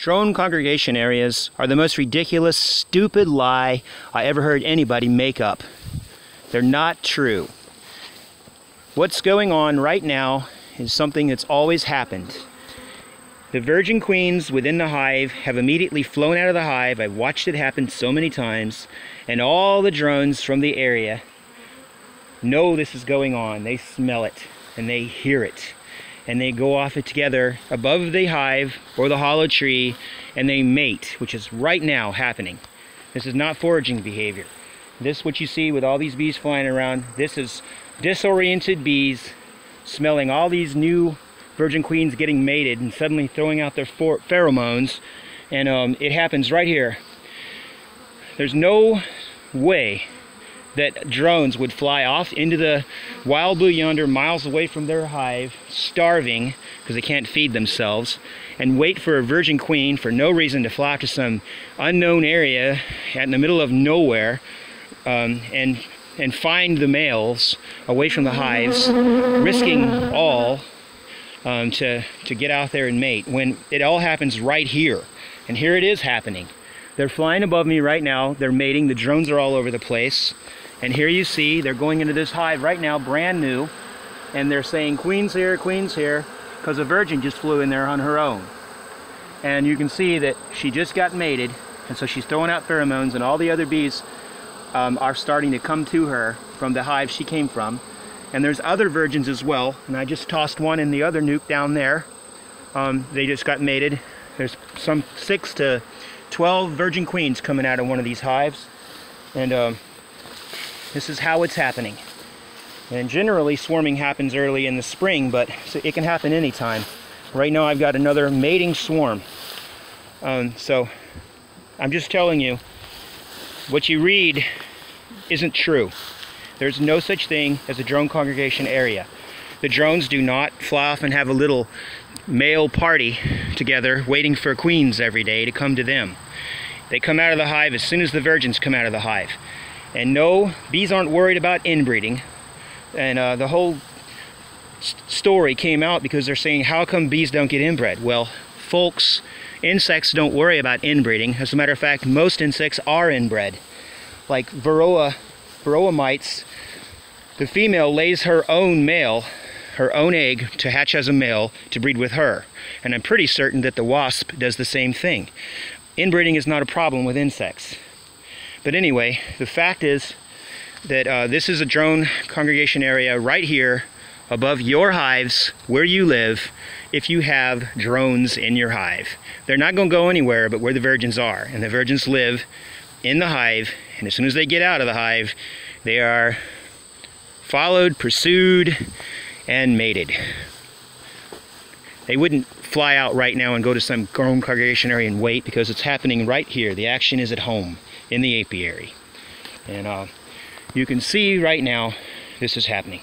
Drone congregation areas are the most ridiculous, stupid lie I ever heard anybody make up. They're not true. What's going on right now is something that's always happened. The virgin queens within the hive have immediately flown out of the hive. I've watched it happen so many times, and all the drones from the area know this is going on. They smell it and they hear it, and they go off it together above the hive or the hollow tree, and they mate, which is right now happening. This is not foraging behavior. This, what you see with all these bees flying around, this is disoriented bees smelling all these new virgin queens getting mated and suddenly throwing out their pheromones, and it happens right here. There's no way that drones would fly off into the wild blue yonder, miles away from their hive, starving because they can't feed themselves, and wait for a virgin queen for no reason to fly to some unknown area in the middle of nowhere, and find the males away from the hives, risking all to get out there and mate, when it all happens right here. And here it is happening. They're flying above me right now. They're mating. The drones are all over the place. And here you see they're going into this hive right now, brand new, and they're saying queen's here, because a virgin just flew in there on her own. And you can see that she just got mated, and so she's throwing out pheromones, and all the other bees are starting to come to her from the hive she came from. And there's other virgins as well, and I just tossed one in the other nuke down there. They just got mated. There's some 6 to 12 virgin queens coming out of one of these hives, and this is how it's happening. And generally swarming happens early in the spring, but it can happen anytime. Right now I've got another mating swarm. So I'm just telling you, what you read isn't true. There's no such thing as a drone congregation area. The drones do not fly off and have a little male party together waiting for queens every day to come to them. They come out of the hive as soon as the virgins come out of the hive. And no, bees aren't worried about inbreeding. And the whole story came out because they're saying, how come bees don't get inbred? Well, folks, insects don't worry about inbreeding. As a matter of fact, most insects are inbred. Like Varroa mites, the female lays her own male, her own egg to hatch as a male to breed with her. And I'm pretty certain that the wasp does the same thing. Inbreeding is not a problem with insects. But anyway, the fact is that this is a drone congregation area right here above your hives where you live if you have drones in your hive. They're not going to go anywhere but where the virgins are, and the virgins live in the hive, and as soon as they get out of the hive, they are followed, pursued, and mated. They wouldn't fly out right now and go to some drone congregation area and wait, because it's happening right here. The action is at home in the apiary. And you can see right now this is happening.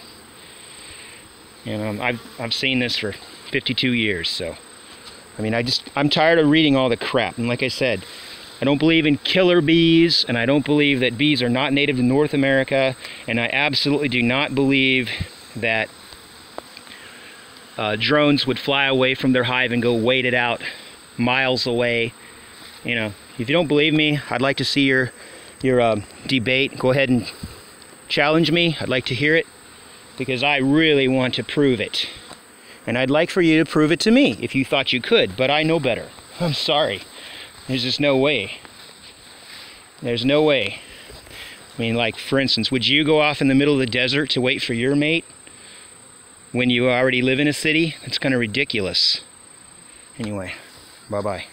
And I've seen this for 52 years, so I mean, I'm tired of reading all the crap. And like I said, I don't believe in killer bees, and I don't believe that bees are not native to North America, and I absolutely do not believe that drones would fly away from their hive and go wait it out miles away. You know, if you don't believe me, I'd like to see your debate. Go ahead and challenge me. I'd like to hear it, because I really want to prove it. And I'd like for you to prove it to me if you thought you could, but I know better. I'm sorry. There's just no way. There's no way. I mean, like, for instance, would you go off in the middle of the desert to wait for your mate when you already live in a city? It's kind of ridiculous. Anyway, bye-bye.